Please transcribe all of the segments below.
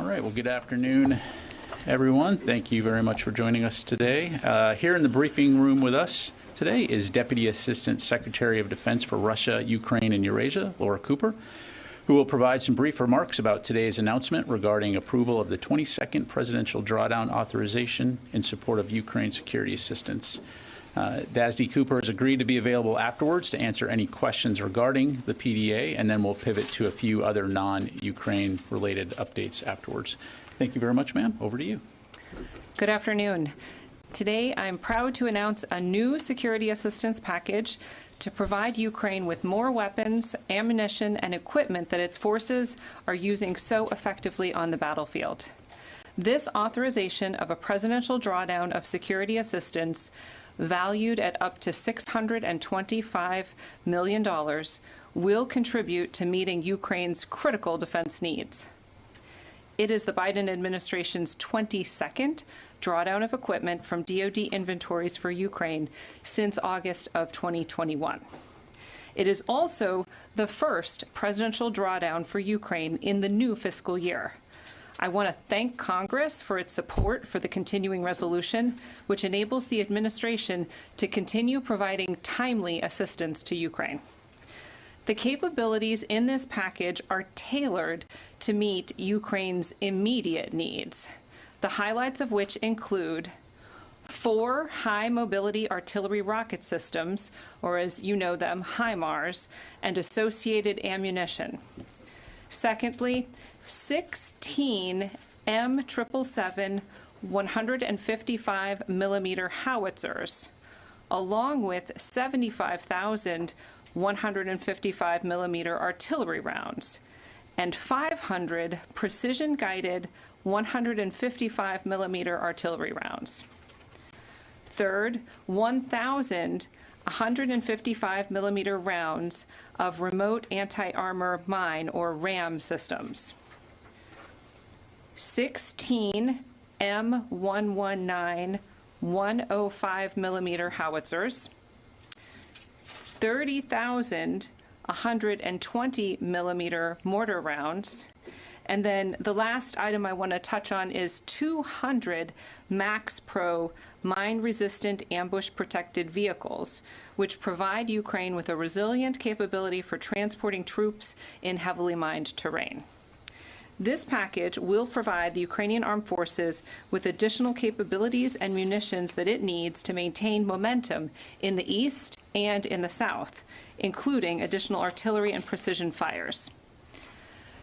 right, well, good afternoon, everyone. Thank you very much for joining us today. Here in the briefing room with us today is Deputy Assistant Secretary of Defense for Russia, Ukraine, and Eurasia, Laura Cooper, who will provide some brief remarks about today's announcement regarding approval of the 22nd Presidential Drawdown Authorization in support of Ukraine security assistance. DASD Cooper has agreed to be available afterwards to answer any questions regarding the PDA, and then we'll pivot to a few other non-Ukraine related updates afterwards. Thank you very much, ma'am. Over to you. Good afternoon. Today, I'm proud to announce a new security assistance package to provide Ukraine with more weapons, ammunition, and equipment that its forces are using so effectively on the battlefield. This authorization of a presidential drawdown of security assistance valued at up to $625 million will contribute to meeting Ukraine's critical defense needs. It is the Biden administration's 22nd drawdown of equipment from DoD inventories for Ukraine since August of 2021. It is also the first presidential drawdown for Ukraine in the new fiscal year. I want to thank Congress for its support for the continuing resolution, which enables the administration to continue providing timely assistance to Ukraine. The capabilities in this package are tailored to meet Ukraine's immediate needs, the highlights of which include 4 high-mobility artillery rocket systems, or as you know them, HIMARS, and associated ammunition. Secondly, 16 M777 155 millimeter howitzers, along with 75,000 155 millimeter artillery rounds, and 500 precision-guided 155 millimeter artillery rounds. Third, 1,000 155 millimeter rounds of remote anti-armor mine, or RAM, systems. 16 M119 105 millimeter howitzers, 30,000 120 millimeter mortar rounds, and then the last item I want to touch on is 200 Max Pro mine-resistant ambush-protected vehicles, which provide Ukraine with a resilient capability for transporting troops in heavily mined terrain. This package will provide the Ukrainian Armed Forces with additional capabilities and munitions that it needs to maintain momentum in the east and in the south, including additional artillery and precision fires.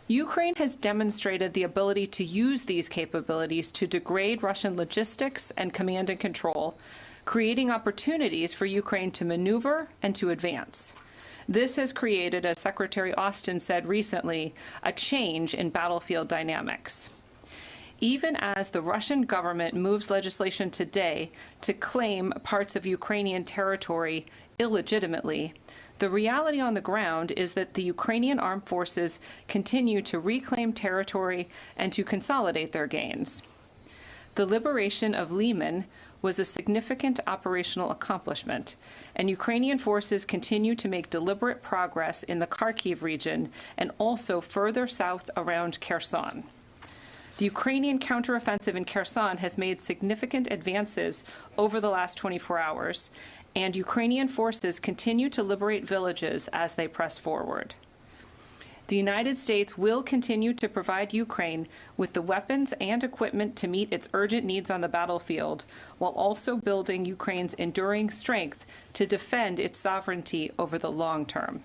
Ukraine has demonstrated the ability to use these capabilities to degrade Russian logistics and command and control, creating opportunities for Ukraine to maneuver and to advance. This has created, as Secretary Austin said recently, a change in battlefield dynamics. Even as the Russian government moves legislation today to claim parts of Ukrainian territory illegitimately, the reality on the ground is that the Ukrainian armed forces continue to reclaim territory and to consolidate their gains. The liberation of Lyman was a significant operational accomplishment, and Ukrainian forces continue to make deliberate progress in the Kharkiv region and also further south around Kherson. The Ukrainian counteroffensive in Kherson has made significant advances over the last 24 hours, and Ukrainian forces continue to liberate villages as they press forward. The United States will continue to provide Ukraine with the weapons and equipment to meet its urgent needs on the battlefield, while also building Ukraine's enduring strength to defend its sovereignty over the long term.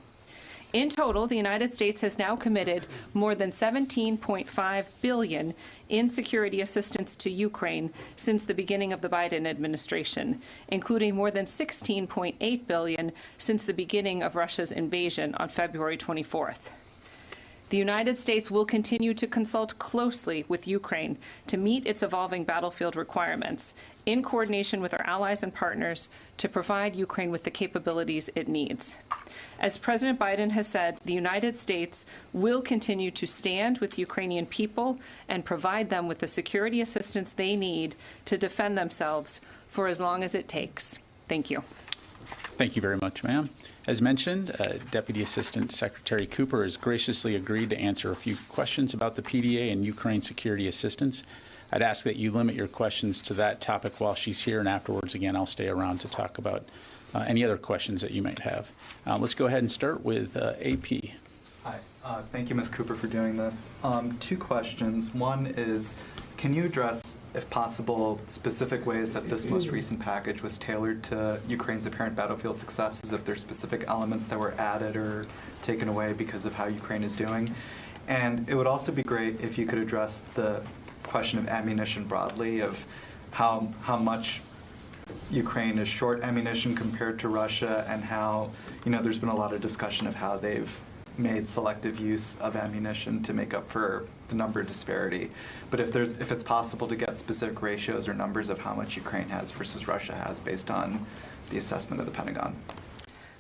In total, the United States has now committed more than $17.5 billion in security assistance to Ukraine since the beginning of the Biden administration, including more than $16.8 billion since the beginning of Russia's invasion on February 24th. The United States will continue to consult closely with Ukraine to meet its evolving battlefield requirements, in coordination with our allies and partners, to provide Ukraine with the capabilities it needs. As President Biden has said, the United States will continue to stand with the Ukrainian people and provide them with the security assistance they need to defend themselves for as long as it takes. Thank you. Thank you very much, ma'am. As mentioned, Deputy Assistant Secretary Cooper has graciously agreed to answer a few questions about the PDA and Ukraine security assistance. I'd ask that you limit your questions to that topic while she's here, and afterwards, again, I'll stay around to talk about any other questions that you might have. Let's go ahead and start with AP. Hi. Thank you, Ms. Cooper, for doing this. Two questions. One is, can you address, if possible, specific ways that this most recent package was tailored to Ukraine's apparent battlefield successes, if there are specific elements that were added or taken away because of how Ukraine is doing? And it would also be great if you could address the question of ammunition broadly, of how much Ukraine is short ammunition compared to Russia, and how, there's been a lot of discussion of how they've made selective use of ammunition to make up for the number disparity. But if it's possible to get specific ratios or numbers of how much Ukraine has versus Russia has based on the assessment of the Pentagon.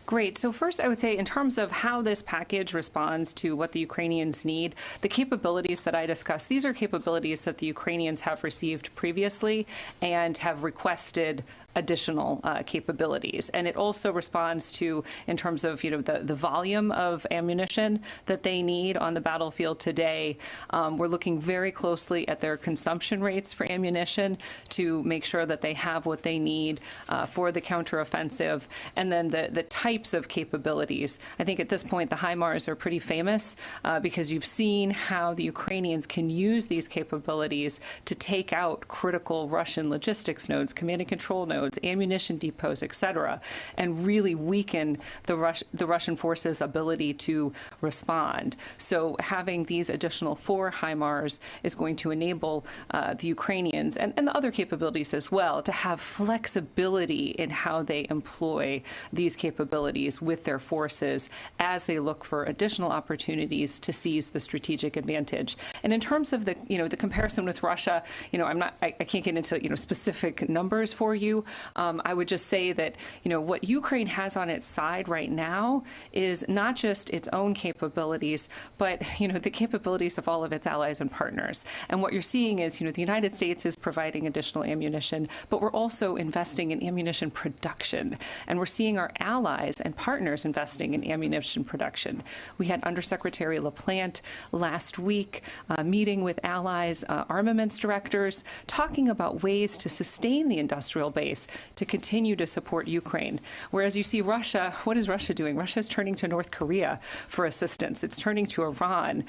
Great. So first, I would say in terms of how this package responds to what the Ukrainians need, the capabilities that I discussed, these are capabilities that the Ukrainians have received previously and have requested additional capabilities. And it also responds to, in terms of the volume of ammunition that they need on the battlefield today. We're looking very closely at their consumption rates for ammunition to make sure that they have what they need for the counteroffensive. And then the types of capabilities. I think at this point the HIMARS are pretty famous because you've seen how the Ukrainians can use these capabilities to take out critical Russian logistics nodes, command and control nodes, ammunition depots, etc., and really weaken the Russian forces' ability to respond. So having these additional 4 HIMARS is going to enable the Ukrainians and the other capabilities as well to have flexibility in how they employ these capabilities with their forces as they look for additional opportunities to seize the strategic advantage. And in terms of the comparison with Russia, I can't get into specific numbers for you. I would just say that what Ukraine has on its side right now is not just its own capabilities, but the capabilities of all of its allies and partners. And what you're seeing is the United States is providing additional ammunition, but we're also investing in ammunition production, and we're seeing our allies and partners investing in ammunition production. We had Undersecretary LaPlante last week meeting with allies, armaments directors, talking about ways to sustain the industrial base to continue to support Ukraine. Whereas you see Russia, what is Russia doing? Russia is turning to North Korea for assistance. It's turning to Iran.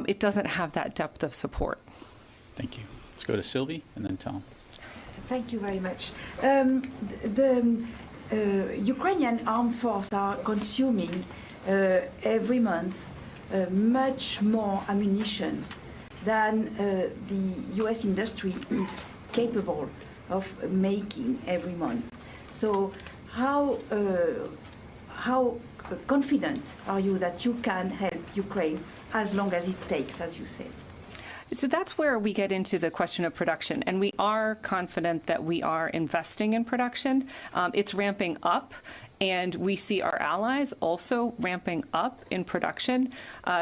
It doesn't have that depth of support. Thank you. Let's go to Sylvie and then Tom. Thank you very much. The Ukrainian armed forces are consuming every month much more ammunition than the U.S. industry is capable of making every month. So how confident are you that you can help Ukraine as long as it takes, as you said? So that's where we get into the question of production, and we are confident that we are investing in production. It's ramping up, and we see our allies also ramping up in production.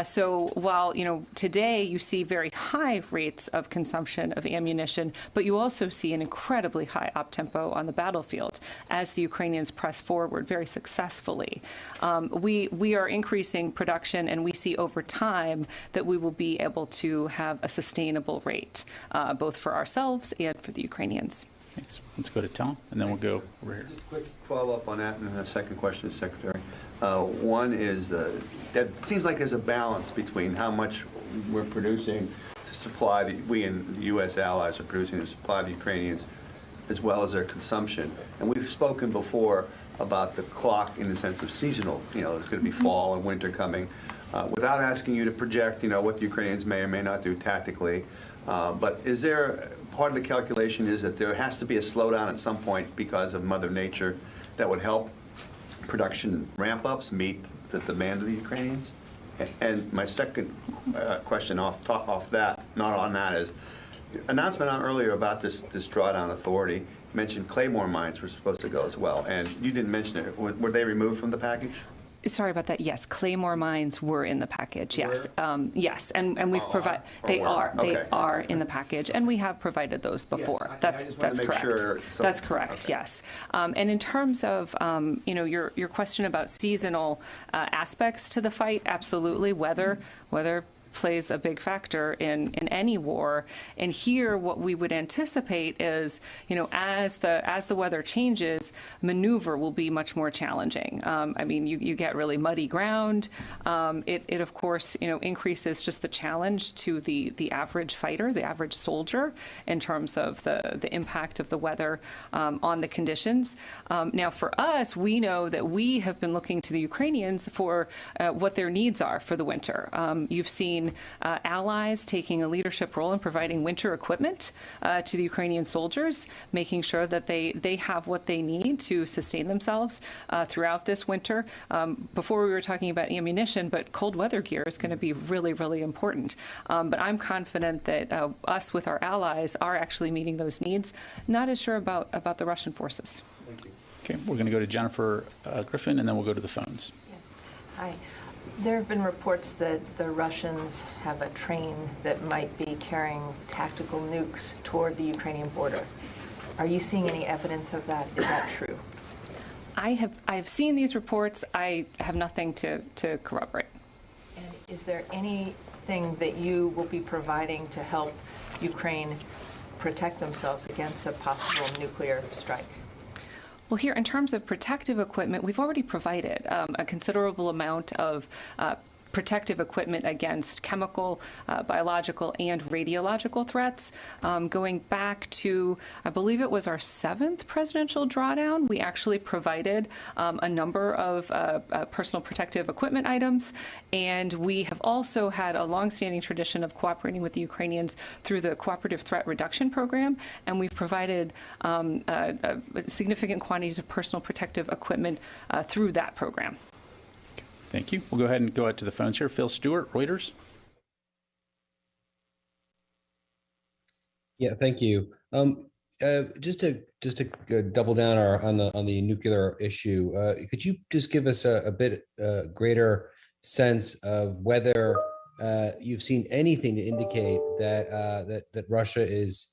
So while today you see very high rates of consumption of ammunition, but you also see an incredibly high op tempo on the battlefield as the Ukrainians press forward very successfully. We are increasing production, and we see over time that we will be able to have a sustainable rate, both for ourselves and for the Ukrainians. Thanks. Let's go to Tom, and then we'll go over here. Just a quick follow-up on that, and then a second question, Secretary. One is that it seems like there's a balance between how much we're producing to supply, we and the U.S. allies are producing to supply the Ukrainians, as well as their consumption. And we've spoken before about the clock in the sense of seasonal. There's going to be fall and winter coming. Without asking you to project, what the Ukrainians may or may not do tactically, but is there, part of the calculation is that there has to be a slowdown at some point because of Mother Nature that would help production ramp-ups meet the demand of the Ukrainians? And my second question off that, not on that, is announcement earlier about this drawdown authority mentioned Claymore mines were supposed to go as well, and you didn't mention it. Were they removed from the package? Sorry about that. Yes, Claymore mines were in the package. Yes, yes, and we've provided. They are in the package, and we have provided those before. Yes, that's correct. Sure, that's correct. Okay. Yes, and in terms of your question about seasonal aspects to the fight, absolutely. Weather plays a big factor in any war. And here, what we would anticipate is, as the weather changes, maneuver will be much more challenging. I mean, you get really muddy ground. It of course, increases just the challenge to the average fighter, the average soldier, in terms of the impact of the weather on the conditions. Now, for us, we know that we have been looking to the Ukrainians for what their needs are for the winter. You've seen allies taking a leadership role in providing winter equipment to the Ukrainian soldiers, making sure that they have what they need to sustain themselves throughout this winter. Before we were talking about ammunition, but cold weather gear is going to be really, really important. But I'm confident that us with our allies are actually meeting those needs. Not as sure about the Russian forces. Thank you. Okay, we're going to go to Jennifer Griffin, and then we'll go to the phones. Yes. Hi. There have been reports that the Russians have a train that might be carrying tactical nukes toward the Ukrainian border. Are you seeing any evidence of that? Is that true? I've seen these reports. I have nothing to corroborate. And is there anything that you will be providing to help Ukraine protect themselves against a possible nuclear strike? Well, here, in terms of protective equipment, we've already provided a considerable amount of protective equipment against chemical, biological, and radiological threats. Going back to, I believe it was our 7th presidential drawdown, we actually provided a number of personal protective equipment items, and we have also had a longstanding tradition of cooperating with the Ukrainians through the Cooperative Threat Reduction Program, and we've provided significant quantities of personal protective equipment through that program. Thank you. We'll go ahead and go out to the phones here. Phil Stewart, Reuters. Yeah, thank you. Just to double down on the nuclear issue, could you just give us a bit greater sense of whether you've seen anything to indicate that Russia is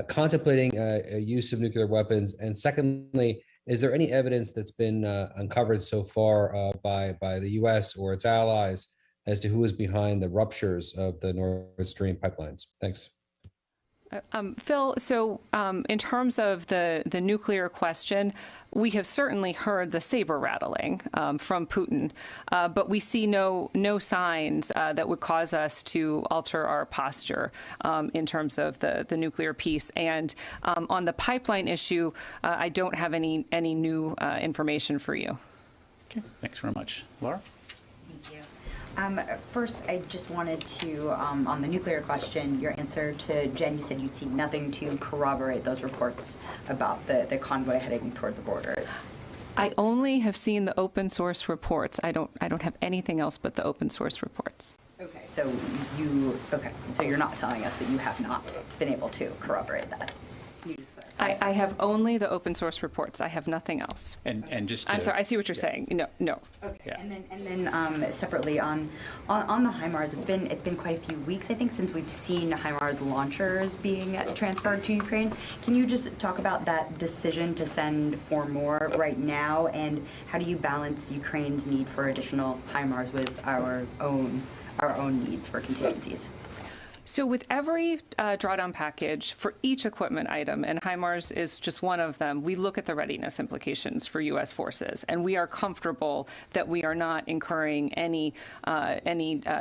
contemplating a use of nuclear weapons, and secondly, is there any evidence that's been uncovered so far by the U.S. or its allies as to who is behind the ruptures of the Nord Stream pipelines? Thanks. Phil, so in terms of the nuclear question, we have certainly heard the saber rattling from Putin, but we see no signs that would cause us to alter our posture in terms of the nuclear piece. And on the pipeline issue, I don't have any new information for you. Okay, thanks very much. Laura? Thank you. First, I just wanted to, on the nuclear question, your answer to Jen, you said you'd see nothing to corroborate those reports about the convoy heading toward the border. I only have seen the open source reports. I don't have anything else but the open source reports. Okay, so you're not telling us that you have not been able to corroborate that. Can you just clarify? I have only the open source reports. I have nothing else. And just I'm sorry. I see what you're saying. No. Okay. Yeah. And then separately on the HIMARS, it's been quite a few weeks, I think, since we've seen HIMARS launchers being transferred to Ukraine. Can you just talk about that decision to send 4 more right now, and how do you balance Ukraine's need for additional HIMARS with our own needs for contingencies? So with every drawdown package for each equipment item, and HIMARS is just one of them, we look at the readiness implications for U.S. forces, and we are comfortable that we are not incurring any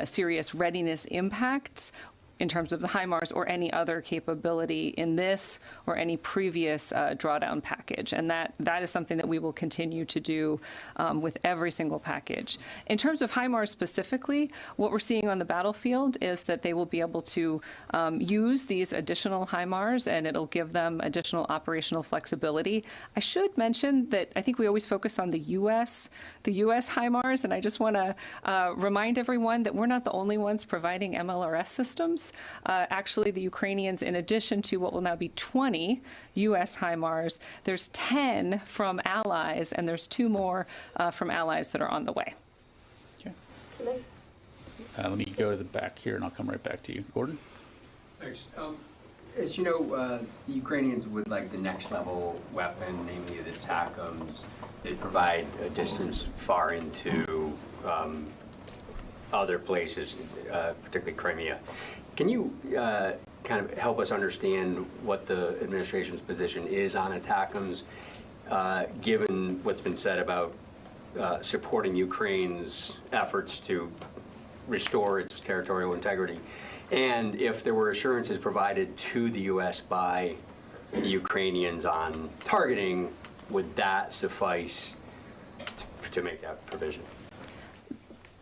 serious readiness impacts in terms of the HIMARS or any other capability in this or any previous drawdown package. And that is something that we will continue to do with every single package. In terms of HIMARS specifically, what we're seeing on the battlefield is that they will be able to use these additional HIMARS, and it'll give them additional operational flexibility. I should mention that I think we always focus on the U.S. HIMARS, and I just want to remind everyone that we're not the only ones providing MLRS systems. Actually, the Ukrainians, in addition to what will now be 20 U.S. HIMARS, there's 10 from allies, and there's 2 more from allies that are on the way. Let me go to the back here, and I'll come right back to you. Gordon? Thanks. As you know, the Ukrainians would like the next level weapon, namely the TACMs. They provide a distance far into other places, particularly Crimea. Can you kind of help us understand what the administration's position is on ATACMs, given what's been said about supporting Ukraine's efforts to restore its territorial integrity? And if there were assurances provided to the U.S. by the Ukrainians on targeting, would that suffice to make that provision?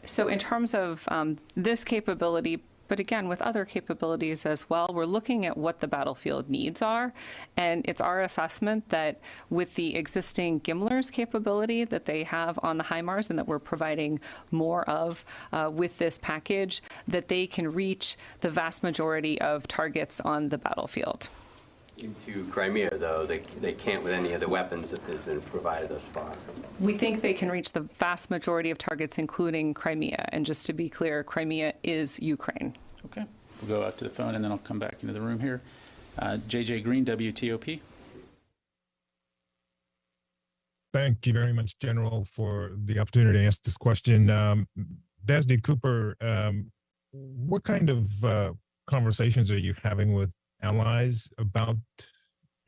So in terms of this capability, but again, with other capabilities as well, we're looking at what the battlefield needs are. And it's our assessment that with the existing GMLRS capability that they have on the HIMARS and that we're providing more of with this package, that they can reach the vast majority of targets on the battlefield. Into Crimea, though, they can't with any of the weapons that have been provided thus far. We think they can reach the vast majority of targets, including Crimea. And just to be clear, Crimea is Ukraine. Okay. We'll go out to the phone, and then I'll come back into the room here. JJ Green, WTOP. Thank you very much, General, for the opportunity to ask this question. Desney Cooper, what kind of conversations are you having with allies about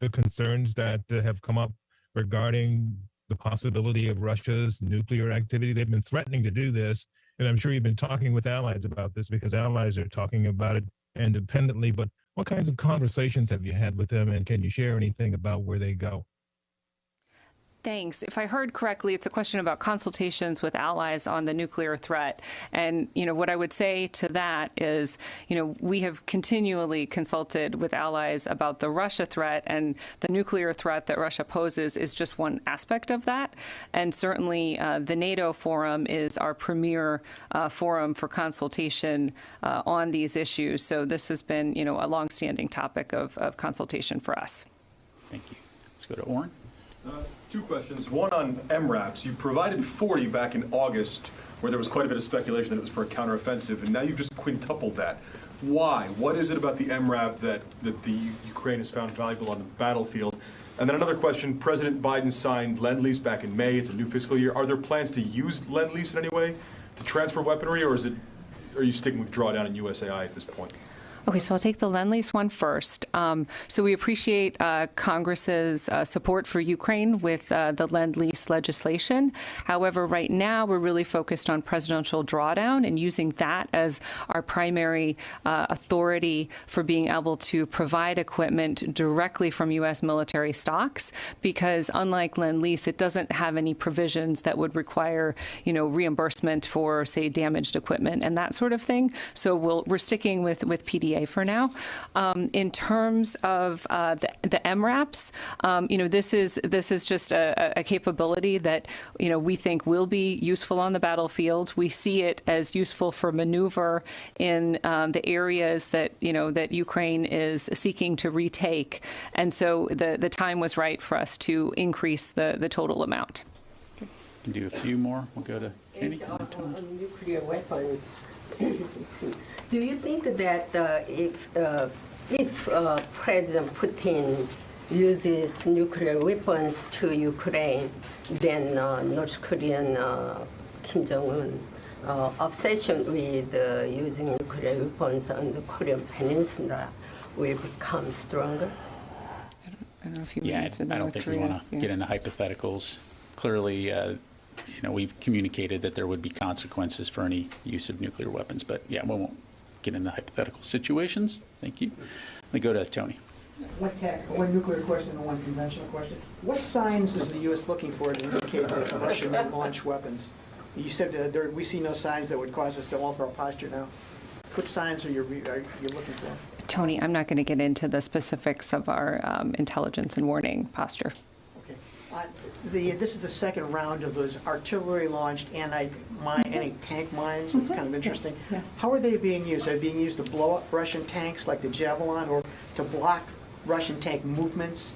the concerns that have come up regarding the possibility of Russia's nuclear activity? They've been threatening to do this, and I'm sure you've been talking with allies about this because allies are talking about it independently, but what kinds of conversations have you had with them, and can you share anything about where they go? Thanks. If I heard correctly, it's a question about consultations with allies on the nuclear threat. And, what I would say to that is, we have continually consulted with allies about the Russia threat, and the nuclear threat that Russia poses is just one aspect of that. And certainly the NATO forum is our premier forum for consultation on these issues. So this has been, a longstanding topic of consultation for us. Thank you. Let's go to Oren. Two questions. One on MRAPs. You provided 40 back in August, where there was quite a bit of speculation that it was for a counteroffensive, and now you've just quintupled that. Why? What is it about the MRAP that the Ukraine has found valuable on the battlefield? And then another question. President Biden signed Lend-Lease back in May. It's a new fiscal year. Are there plans to use Lend-Lease in any way to transfer weaponry, or are you sticking with drawdown in USAI at this point? Okay, so I'll take the Lend-Lease one first. So we appreciate Congress's support for Ukraine with the Lend-Lease legislation. However, right now we're really focused on presidential drawdown and using that as our primary authority for being able to provide equipment directly from U.S. military stocks, because unlike Lend-Lease, it doesn't have any provisions that would require, reimbursement for, say, damaged equipment and that sort of thing. So we're sticking with PDA for now. In terms of the MRAPs, this is just a capability that we think will be useful on the battlefield. We see it as useful for maneuver in the areas that that Ukraine is seeking to retake, and so the time was right for us to increase the total amount. We can do a few more. We'll go to Annie. On nuclear weapons. Do you think that if President Putin uses nuclear weapons to Ukraine, then North Korean Kim Jong-un obsession with using nuclear weapons on the Korean Peninsula will become stronger? I don't know if you I don't think we want to get into hypotheticals. Clearly, we've communicated that there would be consequences for any use of nuclear weapons, but we won't get into hypothetical situations. Thank you. Let me go to Tony. One nuclear question and one conventional question. What signs is the U.S. looking for to indicate that Russia may launch weapons? You said we see no signs that would cause us to alter our posture now. What signs are you looking for? Tony, I'm not going to get into the specifics of our intelligence and warning posture. This is the second round of those artillery-launched anti-tank mines. It's kind of interesting. Yes. How are they being used? Are they being used to blow up Russian tanks like the Javelin, or to block Russian tank movements,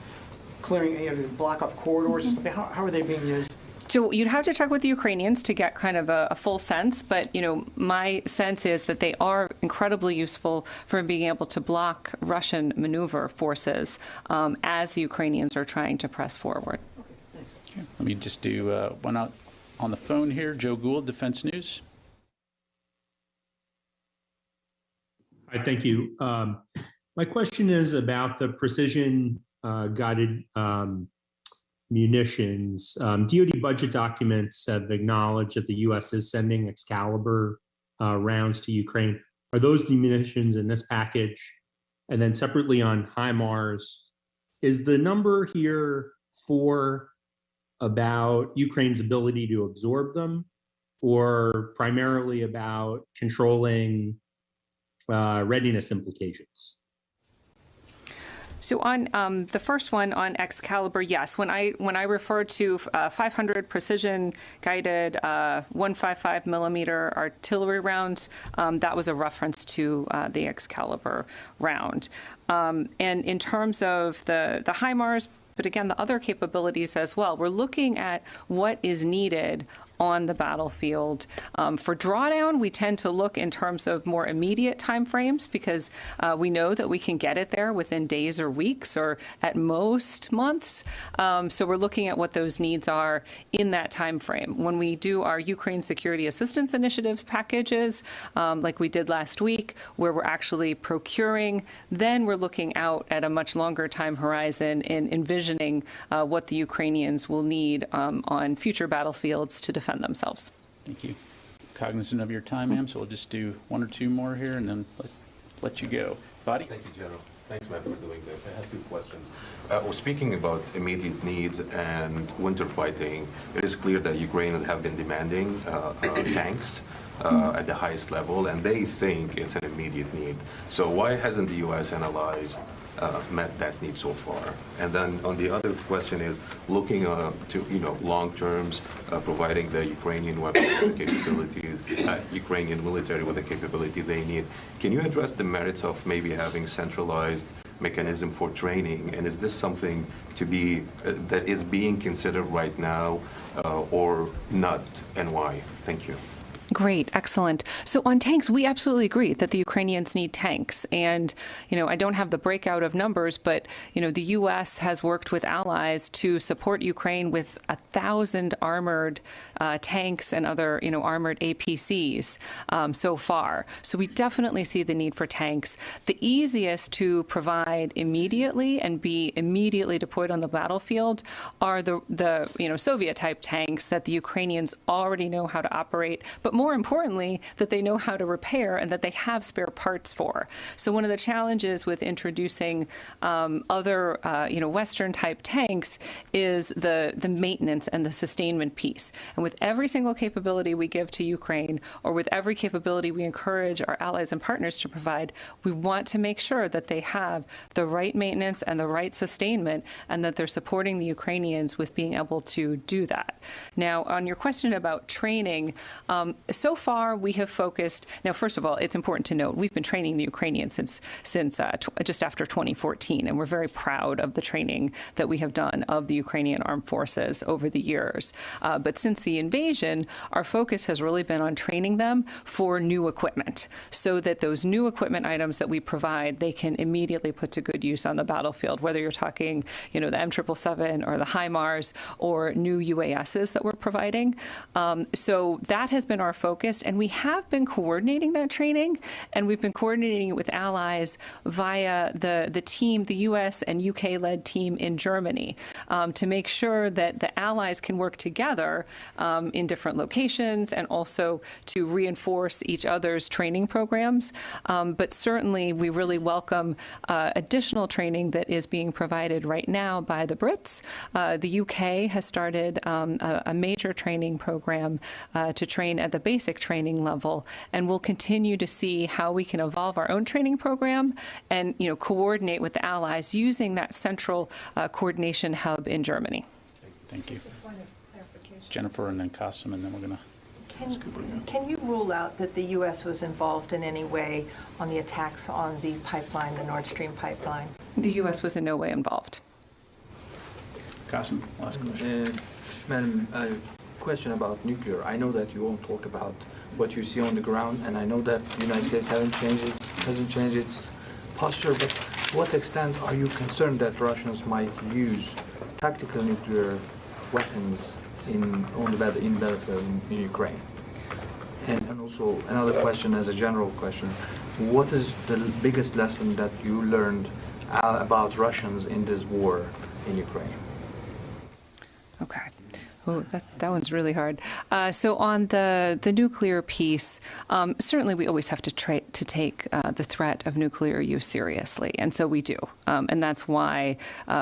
clearing, to block off corridors or something? How are they being used? So you'd have to check with the Ukrainians to get kind of a full sense, but my sense is that they are incredibly useful for being able to block Russian maneuver forces as the Ukrainians are trying to press forward. Okay, thanks. Okay. Let me just do one out on the phone here. Joe Gould, Defense News. Hi, thank you. My question is about the precision guided munitions. DoD budget documents have acknowledged that the U.S. is sending Excalibur rounds to Ukraine. Are those the munitions in this package? And then separately on HIMARS, is the number here for about Ukraine's ability to absorb them, or primarily about controlling readiness implications? So on the first one on Excalibur, yes. When I refer to 500 precision-guided 155 millimeter artillery rounds, that was a reference to the Excalibur round. And in terms of the HIMARS, but again, the other capabilities as well, we're looking at what is needed on the battlefield. For drawdown, we tend to look in terms of more immediate timeframes because we know that we can get it there within days or weeks or at most months. So we're looking at what those needs are in that time frame. When we do our Ukraine Security Assistance Initiative packages, like we did last week, where we're actually procuring, then we're looking out at a much longer time horizon and envisioning what the Ukrainians will need on future battlefields to defend themselves. Thank you. Cognizant of your time, ma'am, so we'll just do one or two more here and then let you go. Body? Thank you, General. Thanks, Matt, for doing this. I have two questions. We're speaking about immediate needs and winter fighting. It is clear that Ukrainians have been demanding tanks at the highest level, and they think it's an immediate need. So why hasn't the U.S. and allies met that need so far? And then on the other question is looking to long terms, providing the Ukrainian weapons capabilities, Ukrainian military with the capability they need. Can you address the merits of maybe having centralized mechanism for training? And is this something to be that is being considered right now or not, and why? Thank you. Great, excellent. So on tanks, we absolutely agree that the Ukrainians need tanks. And, I don't have the breakout of numbers, but, the U.S. has worked with allies to support Ukraine with 1,000 armored tanks and other, armored APCs so far. So we definitely see the need for tanks. The easiest to provide immediately and be immediately deployed on the battlefield are the Soviet-type tanks that the Ukrainians already know how to operate, but more importantly, that they know how to repair and that they have spare parts for. So one of the challenges with introducing other, Western-type tanks is the maintenance and the sustainment piece. And with every single capability we give to Ukraine, or with every capability we encourage our allies and partners to provide, we want to make sure that they have the right maintenance and the right sustainment, and that they're supporting the Ukrainians with being able to do that. Now, on your question about training, so far, we have focused. Now, first of all, it's important to note we've been training the Ukrainians since just after 2014, and we're very proud of the training that we have done of the Ukrainian armed forces over the years. But since the invasion, our focus has really been on training them for new equipment, so that those new equipment items that we provide, they can immediately put to good use on the battlefield. Whether you're talking, the M777 or the HIMARS or new UASs that we're providing. So that has been our focus, and we have been coordinating that training, and we've been coordinating it with allies via the team, the U.S. and UK-led team in Germany, to make sure that the allies can work together in different locations and also to reinforce each other's training programs. But certainly, we really welcome additional training that is being provided right now by the Brits. The UK has started a major training program to train at the basic training level, and we'll continue to see how we can evolve our own training program and coordinate with the allies using that central coordination hub in Germany. Thank you. Jennifer and then Qasim, and then we're going to... Can you rule out that the U.S. was involved in any way on the attacks on the pipeline, the Nord Stream pipeline? The U.S. was in no way involved. Qasim, last question. Madam, question about nuclear. I know that you won't talk about what you see on the ground, and I know that the United States hasn't changed its posture, but to what extent are you concerned that Russians might use tactical nuclear weapons in the battlefield in Ukraine? And also another question, as a general question, what is the biggest lesson that you learned about Russians in this war in Ukraine? Okay. Oh, that one's really hard. So on the nuclear piece, certainly we always have to take the threat of nuclear use seriously, and so we do. And that's why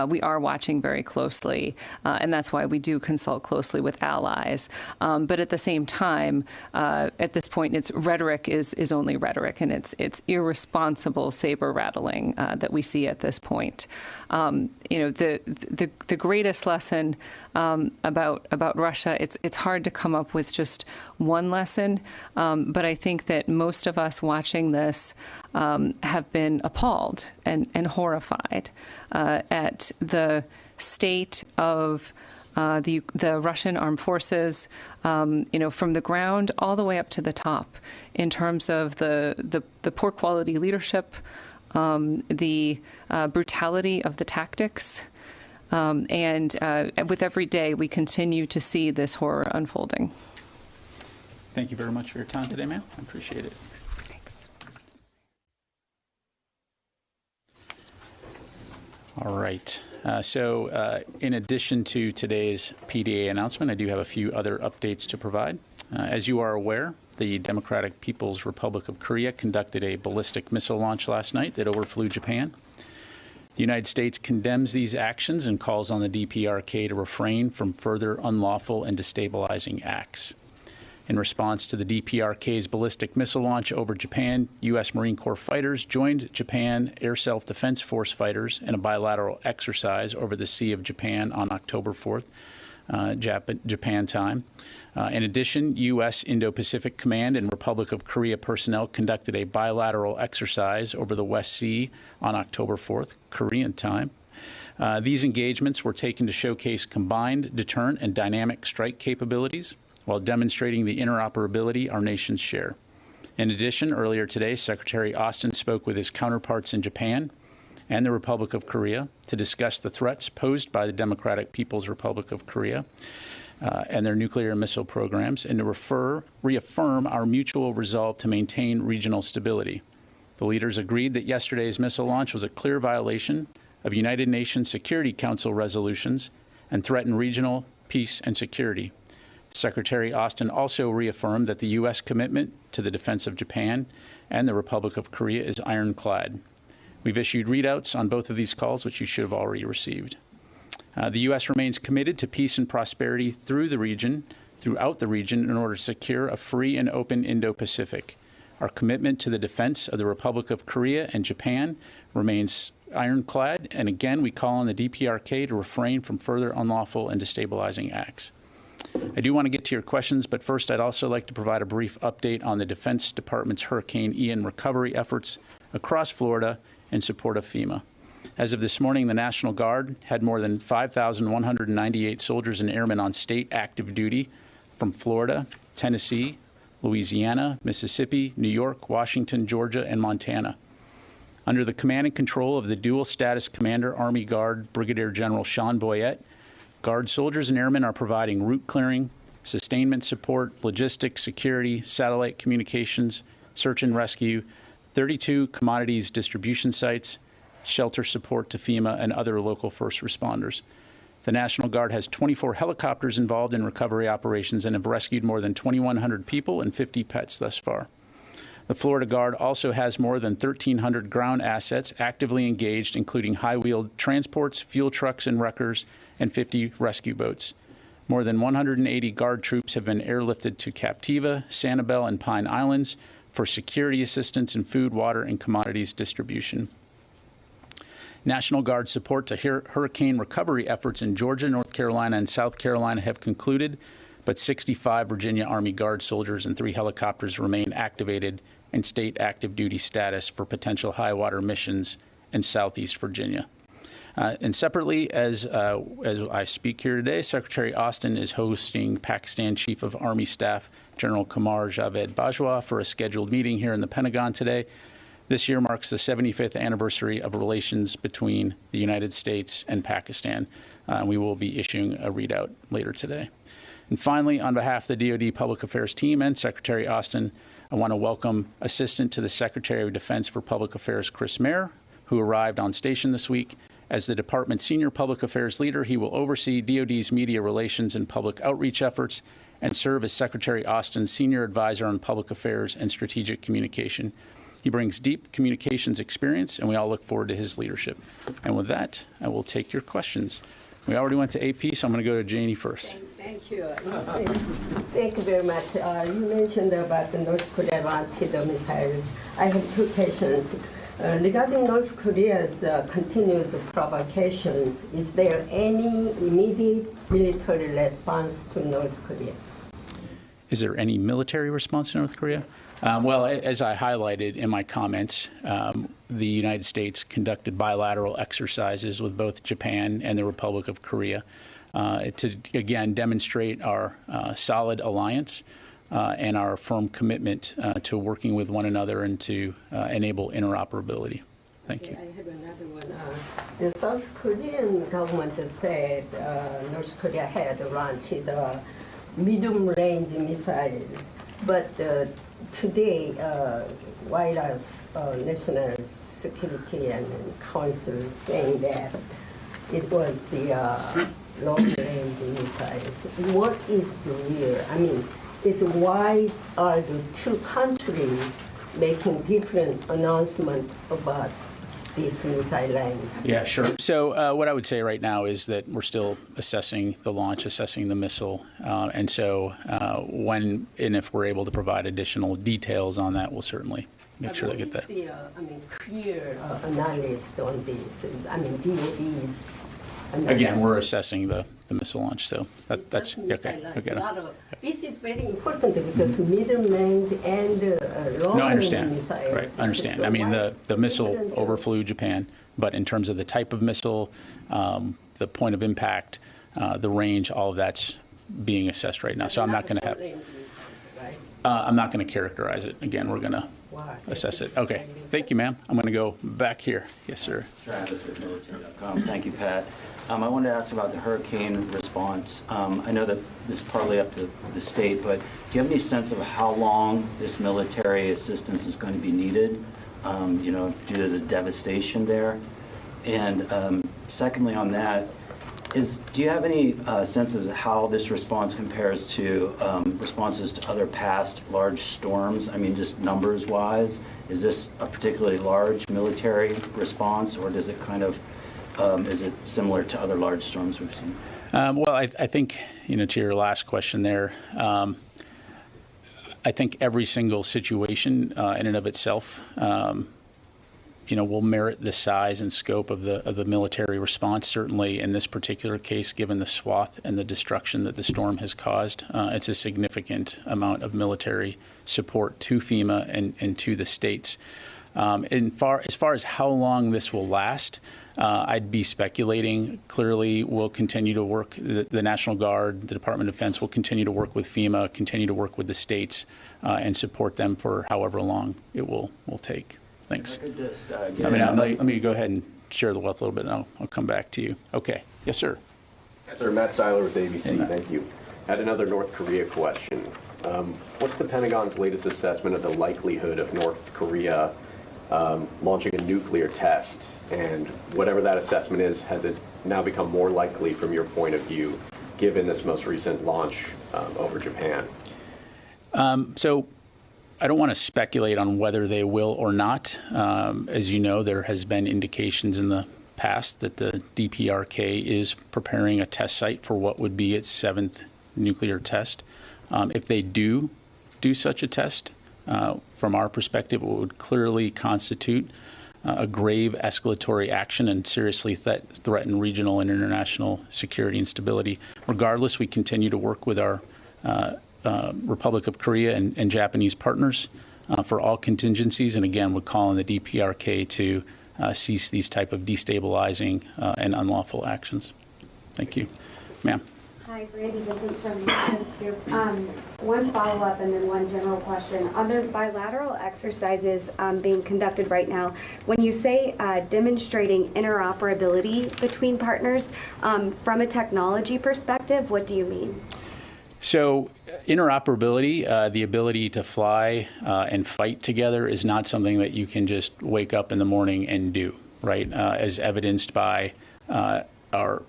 we are watching very closely, and that's why we do consult closely with allies. But at the same time, at this point, it's rhetoric is only rhetoric, and it's irresponsible saber rattling that we see at this point. The greatest lesson about Russia, it's hard to come up with just one lesson, but I think that most of us watching this have been appalled and horrified at the state of the Russian armed forces, from the ground all the way up to the top, in terms of the poor quality leadership, the brutality of the tactics. And with every day, we continue to see this horror unfolding. Thank you very much for your time today, ma'am. I appreciate it. Thanks. All right. So in addition to today's PDA announcement, I do have a few other updates to provide. As you are aware, the Democratic People's Republic of Korea conducted a ballistic missile launch last night that overflew Japan. The United States condemns these actions and calls on the DPRK to refrain from further unlawful and destabilizing acts. In response to the DPRK's ballistic missile launch over Japan, U.S. Marine Corps fighters joined Japan Air Self-Defense Force fighters in a bilateral exercise over the Sea of Japan on October 4th, Japan time. In addition, U.S. Indo-Pacific Command and Republic of Korea personnel conducted a bilateral exercise over the West Sea on October 4th, Korean time. These engagements were taken to showcase combined deterrent and dynamic strike capabilities while demonstrating the interoperability our nations share. In addition, earlier today, Secretary Austin spoke with his counterparts in Japan and the Republic of Korea to discuss the threats posed by the Democratic People's Republic of Korea and their nuclear and missile programs, and to reaffirm our mutual resolve to maintain regional stability. The leaders agreed that yesterday's missile launch was a clear violation of United Nations Security Council resolutions and threatened regional peace and security. Secretary Austin also reaffirmed that the U.S. commitment to the defense of Japan and the Republic of Korea is ironclad. We've issued readouts on both of these calls, which you should have already received. The U.S. remains committed to peace and prosperity throughout the region, in order to secure a free and open Indo-Pacific. Our commitment to the defense of the Republic of Korea and Japan remains ironclad, and again, we call on the DPRK to refrain from further unlawful and destabilizing acts. I do want to get to your questions, but first I'd also like to provide a brief update on the Defense Department's Hurricane Ian recovery efforts across Florida in support of FEMA. As of this morning, the National Guard had more than 5,198 soldiers and airmen on state active duty from Florida, Tennessee, Louisiana, Mississippi, New York, Washington, Georgia, and Montana. Under the command and control of the dual status Commander, Army Guard Brigadier General Sean Boyette, Guard soldiers and airmen are providing route clearing, sustainment support, logistics, security, satellite communications, search and rescue, 32 commodities distribution sites, shelter support to FEMA and other local first responders. The National Guard has 24 helicopters involved in recovery operations and have rescued more than 2,100 people and 50 pets thus far. The Florida Guard also has more than 1,300 ground assets actively engaged, including high-wheeled transports, fuel trucks and wreckers, and 50 rescue boats. More than 180 Guard troops have been airlifted to Captiva, Sanibel, and Pine Islands for security assistance in food, water, and commodities distribution. National Guard support to hurricane recovery efforts in Georgia, North Carolina, and South Carolina have concluded, but 65 Virginia Army Guard soldiers and 3 helicopters remain activated in state active duty status for potential high water missions in Southeast Virginia. And separately, as I speak here today, Secretary Austin is hosting Pakistan Chief of Army Staff General Qamar Javed Bajwa for a scheduled meeting here in the Pentagon today. This year marks the 75th anniversary of relations between the United States and Pakistan. We will be issuing a readout later today. And finally, on behalf of the DoD Public Affairs team and Secretary Austin, I want to welcome Assistant to the Secretary of Defense for Public Affairs, Chris Mayer, who arrived on station this week. As the department's senior public affairs leader, he will oversee DoD's media relations and public outreach efforts and serve as Secretary Austin's senior advisor on public affairs and strategic communication. He brings deep communications experience, and we all look forward to his leadership. And with that, I will take your questions. We already went to AP, so I'm going to go to Janie first. Thank you. Thank you very much. You mentioned about the North Korea launched the missiles. I have two questions. Regarding North Korea's continued provocations, is there any immediate military response to North Korea? Is there any military response to North Korea? Well, as I highlighted in my comments, the United States conducted bilateral exercises with both Japan and the Republic of Korea to, again, demonstrate our solid alliance and our firm commitment to working with one another and to enable interoperability. Thank you. I have another one. The South Korean government said North Korea had launched the medium-range missiles, but today White House National Security and Council saying that it was the long-range missiles. What is the real? I mean, why are the two countries making different announcements about this missile line? Yeah, sure. So what I would say right now is that we're still assessing the launch, assessing the missile. And so when and if we're able to provide additional details on that, we'll certainly make sure they get that. The, clear analysis on this? I mean, DOD's. Again, we're assessing the missile launch, so that's okay. This is very important because medium range and long range No, I understand. missiles. Right, I understand. So I mean, the missile overflew Japan, but in terms of the type of missile, the point of impact, the range, all of that's being assessed right now. So I'm not going to have. I'm not going to characterize it. Again, we're going to assess it. Okay. Thank you, ma'am. I'm going to go back here. Yes, sir. Travis with military.com. Thank you, Pat. I wanted to ask about the hurricane response. I know that this is partly up to the state, but do you have any sense of how long this military assistance is going to be needed, due to the devastation there? And secondly on that, do you have any sense of how this response compares to responses to other past large storms? I mean, just numbers-wise, is this a particularly large military response, or does it kind of is it similar to other large storms we've seen? Well, I think, to your last question there, I think every single situation in and of itself, will merit the size and scope of the military response. Certainly in this particular case, given the swath and the destruction that the storm has caused, it's a significant amount of military support to FEMA and to the states. As far as how long this will last, I'd be speculating. Clearly, we'll continue to work, the National Guard, the Department of Defense will continue to work with FEMA, continue to work with the states, and support them for however long it will take. Thanks. Let me go ahead and share the wealth a little bit, and I'll come back to you. Okay. Yes, sir. Yes, sir. Matt Seiler with ABC. Thank you. Had another North Korea question. What's the Pentagon's latest assessment of the likelihood of North Korea launching a nuclear test? And whatever that assessment is, has it now become more likely from your point of view, given this most recent launch over Japan? So I don't want to speculate on whether they will or not. As you know, there has been indications in the past that the DPRK is preparing a test site for what would be its 7th nuclear test. If they do such a test, from our perspective, it would clearly constitute a grave escalatory action and seriously threaten regional and international security and stability. Regardless, we continue to work with our Republic of Korea and Japanese partners for all contingencies, and again, would call on the DPRK to cease these type of destabilizing and unlawful actions. Thank you. Ma'am. Hi, Brandy Vincent from the Scoop. One follow-up and then one general question. On those bilateral exercises being conducted right now, when you say demonstrating interoperability between partners, from a technology perspective, what do you mean? So interoperability, the ability to fly and fight together is not something that you can just wake up in the morning and do, right? As evidenced by our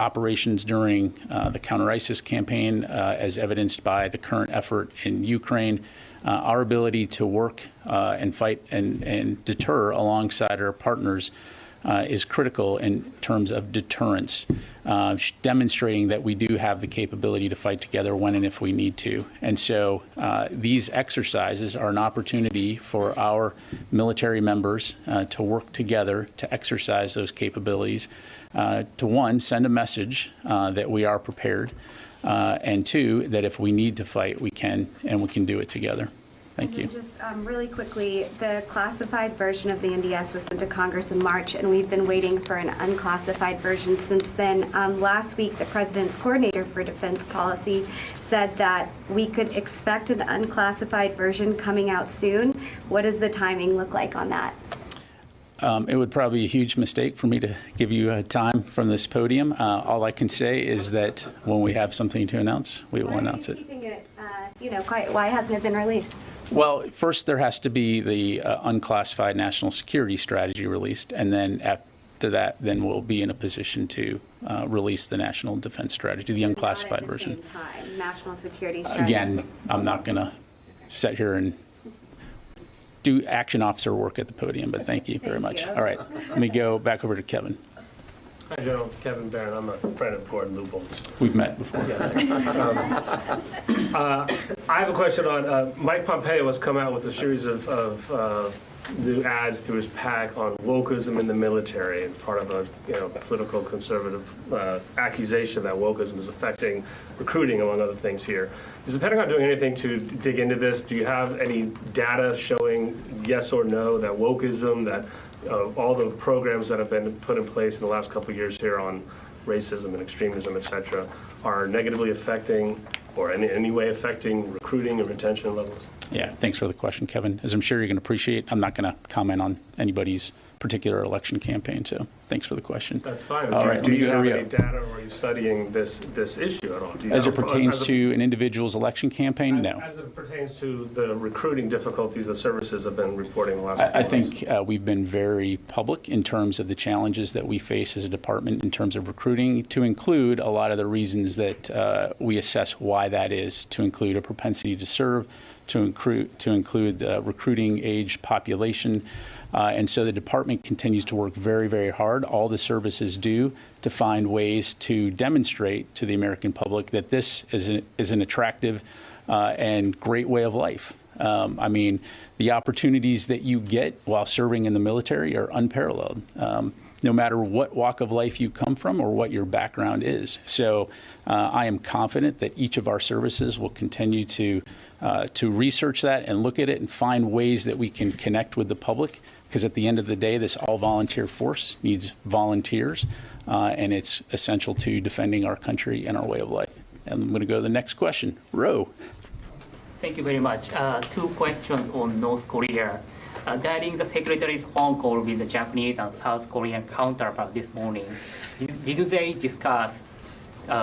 operations during the counter-ISIS campaign, as evidenced by the current effort in Ukraine, our ability to work and fight and deter alongside our partners is critical in terms of deterrence, demonstrating that we do have the capability to fight together when and if we need to. And so these exercises are an opportunity for our military members to work together to exercise those capabilities, to one, send a message that we are prepared, and two, that if we need to fight, we can, and we can do it together. Thank you. Just really quickly, the classified version of the NDS was sent to Congress in March, and we've been waiting for an unclassified version since then. Last week, the President's coordinator for defense policy said that we could expect an unclassified version coming out soon. What does the timing look like on that? It would probably be a huge mistake for me to give you a time from this podium. All I can say is that when we have something to announce, we will announce it. Keeping it, why hasn't it been released? Well, first there has to be the unclassified national security strategy released, and then after that, then we'll be in a position to release the national defense strategy, the unclassified version. At the same time, national security strategy. Again, I'm not going to sit here and do action officer work at the podium, but thank you very much. All right, let me go back over to Kevin. Hi, General. Kevin Barron. I'm a friend of Gordon Loobolt's. We've met before. I have a question on Mike Pompeo has come out with a series of new ads through his PAC on wokeism in the military, and part of a political conservative accusation that wokeism is affecting recruiting, among other things here. Is the Pentagon doing anything to dig into this? Do you have any data showing yes or no that wokeism, that all the programs that have been put in place in the last couple of years here on racism and extremism, et cetera, are negatively affecting or in any way affecting recruiting and retention levels? Yeah, thanks for the question, Kevin. As I'm sure you can appreciate, I'm not going to comment on anybody's particular election campaign, so thanks for the question. That's fine. All right, do you have any data, or are you studying this issue at all? As it pertains to an individual's election campaign, no. As it pertains to the recruiting difficulties the services have been reporting the last few months? I think we've been very public in terms of the challenges that we face as a department in terms of recruiting, to include a lot of the reasons that we assess why that is, to include a propensity to serve, to include the recruiting age population. And so the department continues to work very, very hard. All the services do to find ways to demonstrate to the American public that this is an attractive and great way of life. I mean, the opportunities that you get while serving in the military are unparalleled, no matter what walk of life you come from or what your background is. So I am confident that each of our services will continue to research that and look at it and find ways that we can connect with the public, because at the end of the day, this all-volunteer force needs volunteers, and it's essential to defending our country and our way of life. And I'm going to go to the next question. Ro. Thank you very much. Two questions on North Korea. During the Secretary's phone call with the Japanese and South Korean counterpart this morning, did they discuss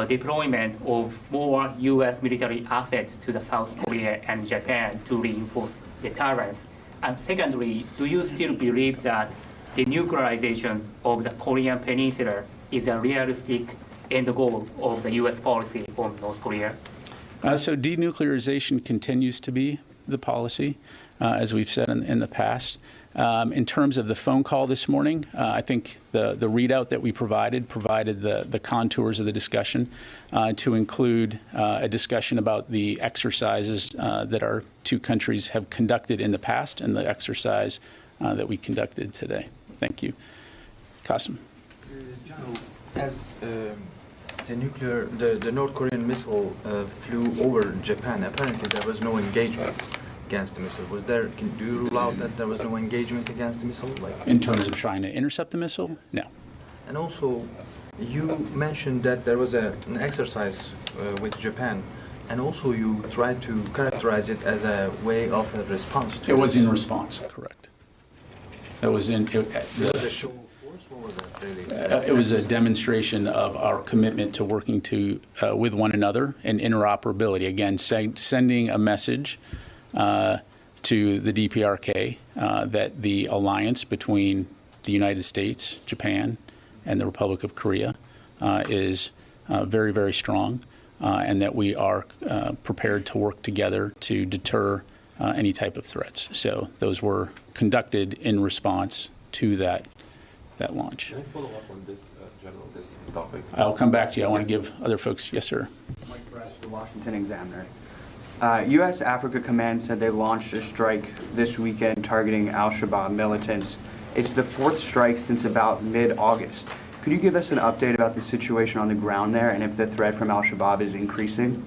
deployment of more U.S. military assets to the South Korea and Japan to reinforce deterrence? And secondly, do you still believe that denuclearization of the Korean Peninsula is a realistic end goal of the U.S. policy on North Korea? So denuclearization continues to be the policy, as we've said in the past. In terms of the phone call this morning, I think the readout that we provided the contours of the discussion to include a discussion about the exercises that our two countries have conducted in the past and the exercise that we conducted today. Thank you. Qasim. General, as the North Korean missile flew over Japan, apparently there was no engagement. against the missile? Do you rule out that there was no engagement against the missile? In terms of trying to intercept the missile? No. And also, you mentioned that there was an exercise with Japan, and also you tried to characterize it as a way of a response to it. Was in response, correct. It was in. It was a show of force. What was that really? It was a demonstration of our commitment to working with one another and interoperability. Again, sending a message to the DPRK that the alliance between the United States, Japan, and the Republic of Korea is very, very strong, and that we are prepared to work together to deter any type of threats. So those were conducted in response to that launch. Can I follow up on this, General, this topic? I'll come back to you. I want to give other folks. Yes, sir. Mike Press, the Washington Examiner. U.S. Africa Command said they launched a strike this weekend targeting al-Shabaab militants. It's the fourth strike since about mid-August. Could you give us an update about the situation on the ground there and if the threat from al-Shabaab is increasing?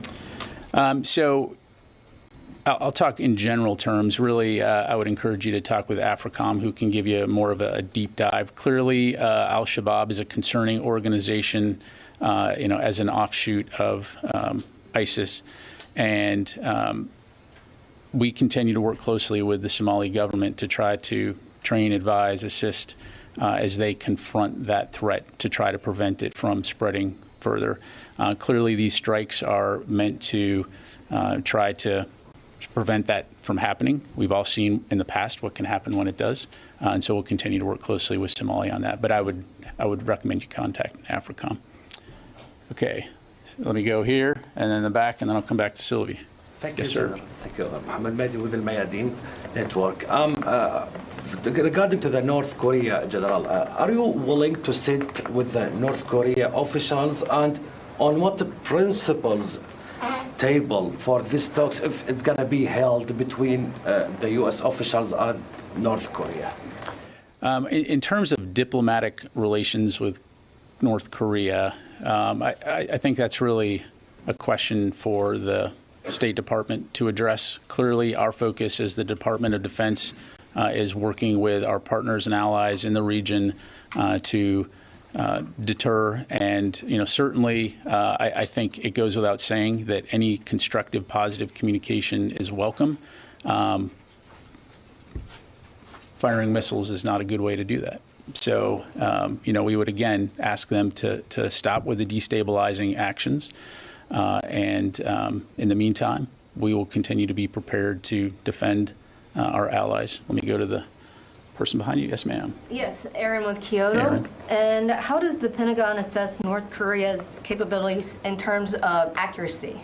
So I'll talk in general terms. Really, I would encourage you to talk with AFRICOM, who can give you more of a deep dive. Clearly, al-Shabaab is a concerning organization, as an offshoot of ISIS. And we continue to work closely with the Somali government to try to train, advise, assist as they confront that threat to try to prevent it from spreading further. Clearly, these strikes are meant to try to prevent that from happening. We've all seen in the past what can happen when it does, and so we'll continue to work closely with Somalia on that. But I would recommend you contact AFRICOM. Okay, so let me go here and then the back, and then I'll come back to Sylvie. Thank yes, you, sir. General. Thank you. Mohammed Mehdi with Al Mayadeen Network. Regarding to the North Korea, General, are you willing to sit with the North Korea officials, and on what principles table for this talks if it's going to be held between the U.S. officials and North Korea? In terms of diplomatic relations with North Korea, I think that's really a question for the State Department to address. Clearly, our focus as the Department of Defense is working with our partners and allies in the region to deter, and certainly I think it goes without saying that any constructive, positive communication is welcome. Firing missiles is not a good way to do that. So we would again ask them to stop with the destabilizing actions, and in the meantime, we will continue to be prepared to defend our allies. Let me go to the person behind you. Yes, ma'am. Yes, Erin with Kyoto. Erin. And how does the Pentagon assess North Korea's capabilities in terms of accuracy?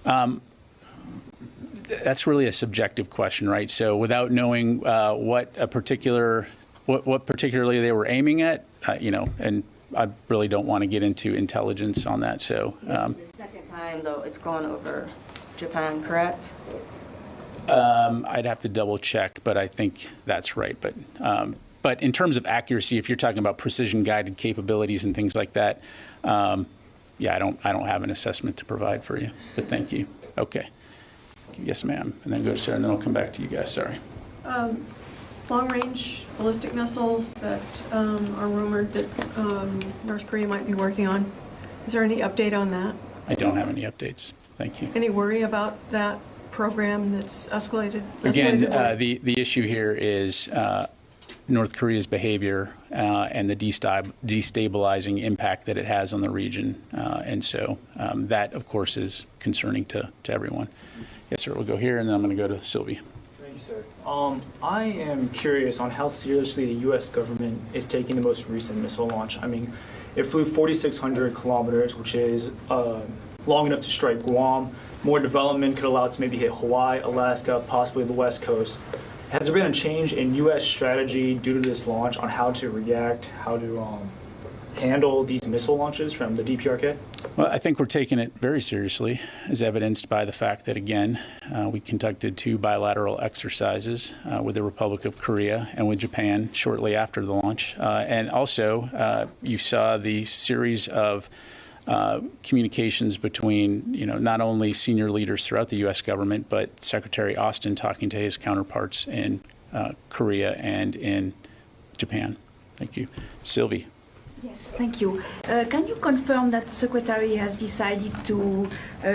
That's really a subjective question, right? So without knowing what particularly they were aiming at, and I really don't want to get into intelligence on that. So the second time, though, it's gone over Japan, correct? I'd have to double check, but I think that's right. But in terms of accuracy, if you're talking about precision guided capabilities and things like that, yeah, I don't have an assessment to provide for you. But thank you. Okay. Yes, ma'am. And then go to Sarah, and then I'll come back to you guys. Sorry. Long-range ballistic missiles that are rumored that North Korea might be working on. Is there any update on that? I don't have any updates. Thank you. Any worry about that program that's escalated? Again, the issue here is North Korea's behavior and the destabilizing impact that it has on the region. And so that, of course, is concerning to everyone. Yes, sir. We'll go here, and then I'm going to go to Sylvie. Thank you, sir. I am curious on how seriously the U.S. government is taking the most recent missile launch. I mean, it flew 4,600 kilometers, which is long enough to strike Guam. More development could allow it to maybe hit Hawaii, Alaska, possibly the West Coast. Has there been a change in U.S. strategy due to this launch on how to react, how to handle these missile launches from the DPRK? Well, I think we're taking it very seriously, as evidenced by the fact that, again, we conducted 2 bilateral exercises with the Republic of Korea and with Japan shortly after the launch. And also, you saw the series of communications between, not only senior leaders throughout the U.S. government, but Secretary Austin talking to his counterparts in Korea and in Japan. Thank you. Sylvie. Yes, thank you. Can you confirm that the Secretary has decided to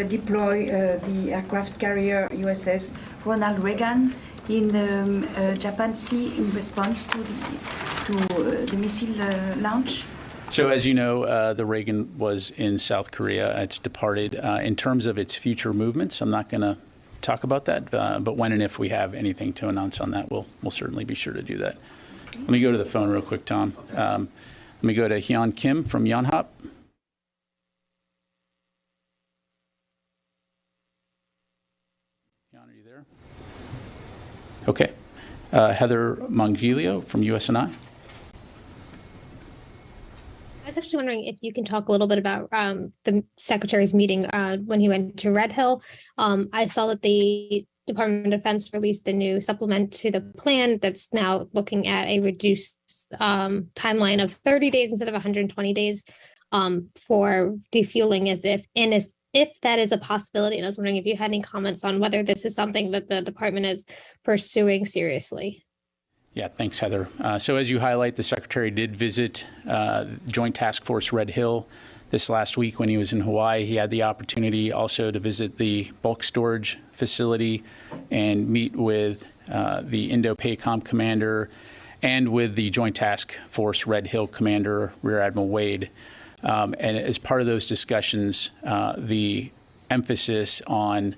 deploy the aircraft carrier USS Ronald Reagan in the Japan Sea in response to the missile launch? So as you know, the Reagan was in South Korea. It's departed. In terms of its future movements, I'm not going to talk about that, but when and if we have anything to announce on that, we'll certainly be sure to do that. Let me go to the phone real quick, Tom. Let me go to Hyun Kim from Yonhap. Hyun, are you there? Okay. Heather Mongilio from USNI. I was actually wondering if you can talk a little bit about the Secretary's meeting when he went to Red Hill. I saw that the Department of Defense released a new supplement to the plan that's now looking at a reduced timeline of 30 days instead of 120 days for defueling, if that is a possibility. And I was wondering if you had any comments on whether this is something that the department is pursuing seriously. Yeah, thanks, Heather. So as you highlight, the Secretary did visit Joint Task Force Red Hill this last week when he was in Hawaii. He had the opportunity also to visit the bulk storage facility and meet with the Indo-PACOM commander and with the Joint Task Force Red Hill commander, Rear Admiral Wade. And as part of those discussions, the emphasis on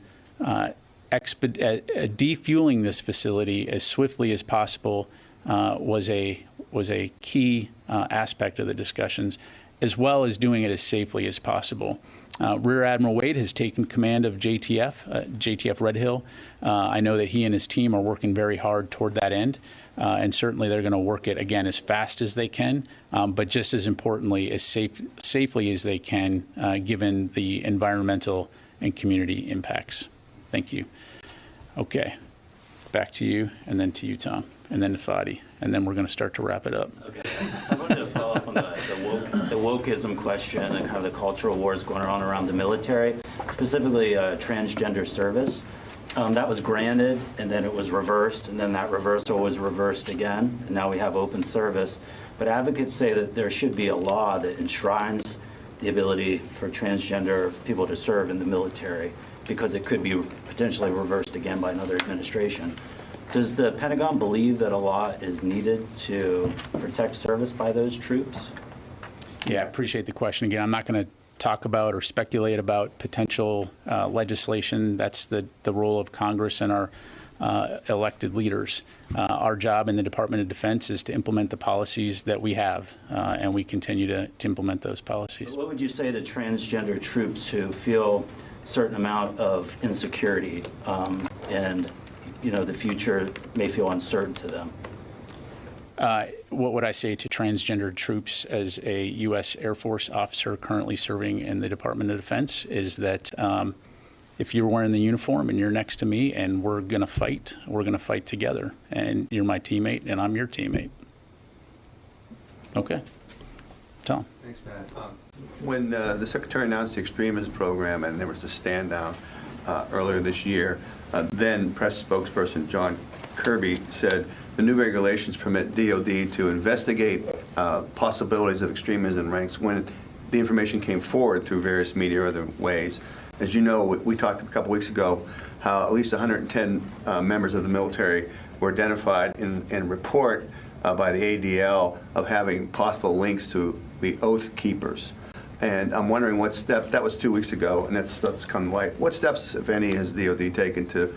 defueling this facility as swiftly as possible was a key aspect of the discussions, as well as doing it as safely as possible. Rear Admiral Wade has taken command of JTF Red Hill. I know that he and his team are working very hard toward that end, and certainly they're going to work it, again, as fast as they can, but just as importantly, as safely as they can, given the environmental and community impacts. Thank you. Okay, back to you, and then to you, Tom, and then to Fadi, and then we're going to start to wrap it up. Okay, I wanted to follow up on the wokeism question and kind of the cultural wars going on around the military, specifically transgender service. That was granted, and then it was reversed, and then that reversal was reversed again, and now we have open service. But advocates say that there should be a law that enshrines the ability for transgender people to serve in the military, because it could be potentially reversed again by another administration. Does the Pentagon believe that a law is needed to protect service by those troops? Yeah, I appreciate the question. Again, I'm not going to talk about or speculate about potential legislation. That's the role of Congress and our elected leaders. Our job in the Department of Defense is to implement the policies that we have, and we continue to implement those policies. What would you say to transgender troops who feel certain amount of insecurity and the future may feel uncertain to them? What would I say to transgendered troops as a U.S. Air Force officer currently serving in the Department of Defense is that if you're wearing the uniform and you're next to me and we're going to fight together. And you're my teammate and I'm your teammate. Okay. Tom. Thanks, Pat. When the Secretary announced the extremism program and there was the stand down earlier this year, then press spokesperson John Kirby said the new regulations permit DOD to investigate possibilities of extremism in ranks when the information came forward through various media or other ways. As you know, we talked a couple weeks ago how at least 110 members of the military were identified in report by the ADL of having possible links to the Oath Keepers. And I'm wondering what step, that was 2 weeks ago, and that's come to light. What steps, if any, has DOD taken to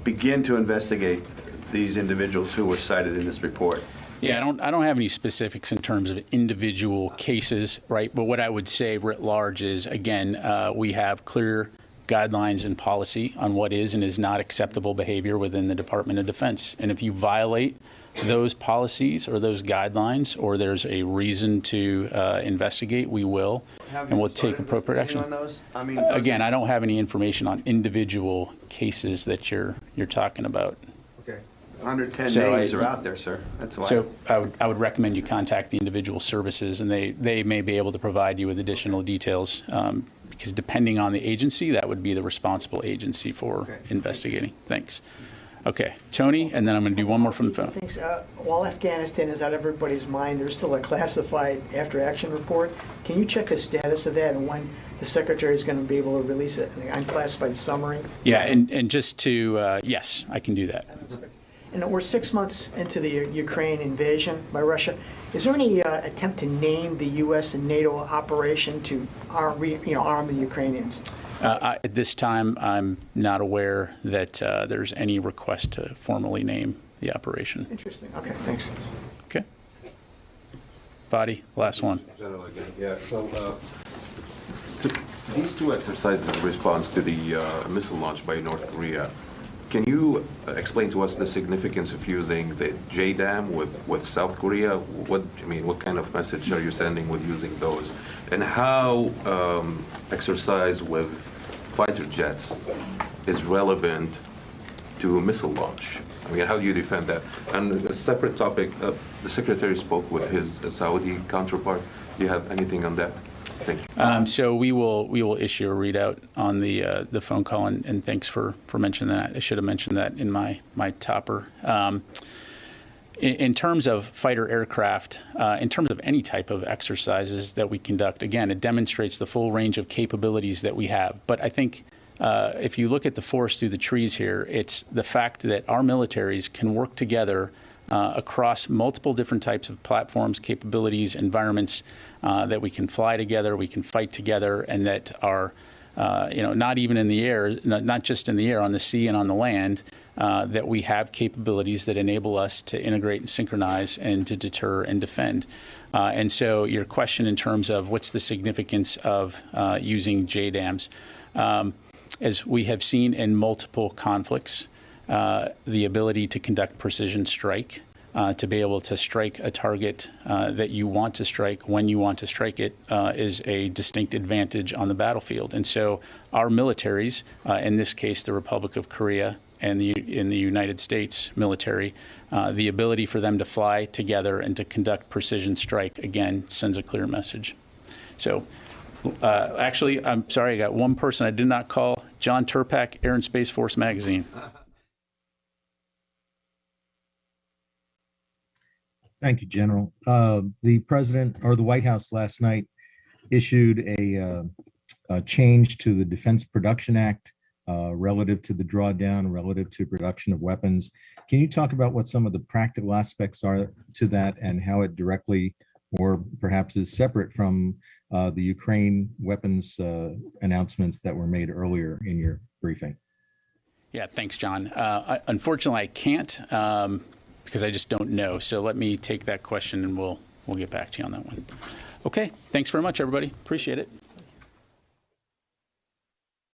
begin to investigate these individuals who were cited in this report? Yeah, I don't have any specifics in terms of individual cases, right? But what I would say writ large is, again, we have clear guidelines and policy on what is and is not acceptable behavior within the Department of Defense. And if you violate those policies or those guidelines, or there's a reason to investigate, we will, and we'll take appropriate action. On those? I mean, again, I don't have any information on individual cases that you're talking about. Okay. 110 So names are out there, sir. That's why. So I would recommend you contact the individual services, and they may be able to provide you with additional details, because depending on the agency, that would be the responsible agency for investigating. Thanks. Okay, Tony, and then I'm going to do one more from the phone. Thanks. While Afghanistan is out of everybody's mind, there's still a classified after-action report. Can you check the status of that and when the Secretary is going to be able to release it, an unclassified summary? Yeah, and just to, yes, I can do that. And we're 6 months into the Ukraine invasion by Russia. Is there any attempt to name the U.S. and NATO operation to arm the Ukrainians? At this time, I'm not aware that there's any request to formally name the operation. Interesting. Okay, thanks. Okay. Fadi, last one. General again, yeah. So these two exercises in response to the missile launch by North Korea, can you explain to us the significance of using the JDAM with South Korea? What kind of message are you sending with using those? And how exercise with fighter jets is relevant to a missile launch? I mean, how do you defend that? And a separate topic, the Secretary spoke with his Saudi counterpart. Do you have anything on that? Thank you. So we will issue a readout on the phone call, and thanks for mentioning that. I should have mentioned that in my topper. In terms of fighter aircraft, in terms of any type of exercises that we conduct, again, it demonstrates the full range of capabilities that we have. But I think if you look at the forest through the trees here, it's the fact that our militaries can work together across multiple different types of platforms, capabilities, environments, that we can fly together, we can fight together, and that are, not even in the air, not just in the air, on the sea and on the land, that we have capabilities that enable us to integrate and synchronize and to deter and defend. And so your question in terms of what's the significance of using JDAMs, as we have seen in multiple conflicts, the ability to conduct precision strike, to be able to strike a target that you want to strike when you want to strike it, is a distinct advantage on the battlefield. And so our militaries, in this case the Republic of Korea and in the United States military, the ability for them to fly together and to conduct precision strike, again, sends a clear message. So actually, I'm sorry, I got one person I did not call, John Turpak, Air and Space Force Magazine. Thank you, General. The President or the White House last night issued a change to the Defense Production Act relative to the drawdown, relative to production of weapons. Can you talk about what some of the practical aspects are to that and how it directly or perhaps is separate from the Ukraine weapons announcements that were made earlier in your briefing? Yeah, thanks, John. Unfortunately, I can't. Because I just don't know. So let me take that question and we'll get back to you on that one. Okay, thanks very much, everybody. Appreciate it.